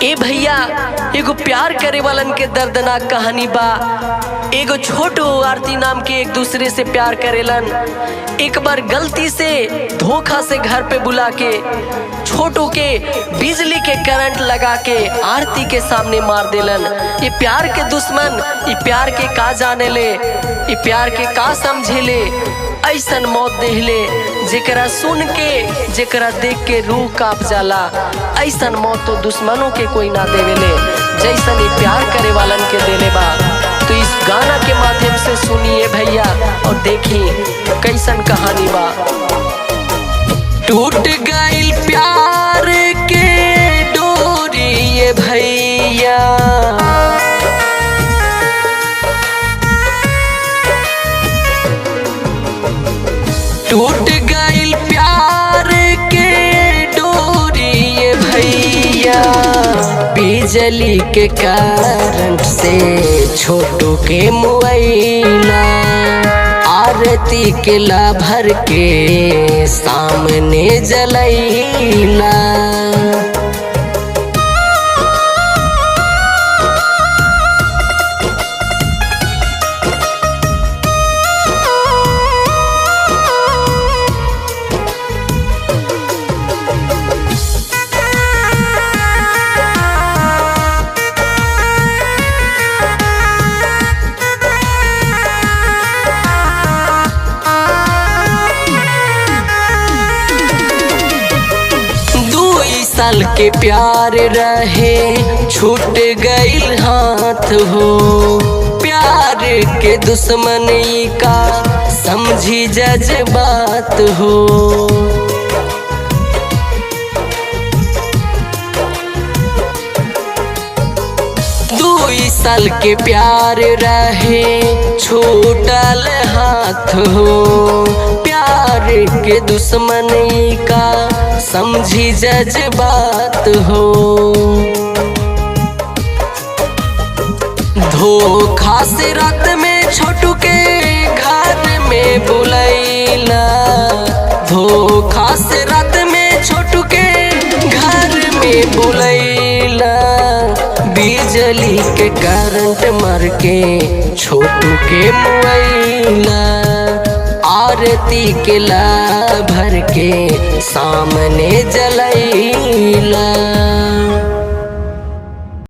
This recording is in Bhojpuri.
ए भैया, एगो प्यार करे वालन के दर्दनाक कहानी बा। एगो छोटू आरती नाम के एक दूसरे से प्यार करेलन। एक बार गलती से धोखा से घर पे बुला के छोटू के बिजली के करंट लगा के आरती के सामने मार देलन। ये प्यार के दुश्मन ये प्यार के का जाने ले, ये प्यार के का समझे ले। ऐसन मौत देहले जेकरा सुन के जेकरा देख के रूह कांप जाला। ऐसन मौत तो दुश्मनों के कोई ना देवेले जैसन ये प्यार करे वालन के देले बा। तो इस गाना के माध्यम से सुनिए भैया और देखिए कैसन कहानी बा। टूट गई प्यार के डोरी ये भैया, टूट गई प्यार के डोरी ये भैया। बिजली के करंट से छोटू के मुआइला, आरती के लाभर के सामने जलैला। साल के प्यार रहे छूट गईल हाथ हो, प्यार के दुश्मनी का समझी जज्बात हो। साल के प्यार रहे छूटल हाथ हो, प्यार के दुश्मनी का समझी जज्बात हो। धोखा से रात में छोटू के घर में बुलैला, धोखा से रात में छोटू के घर में बुलैला। बिजली के करंट मार के छोटू के मुआइला, आरती के लाभर के सामने जलैला।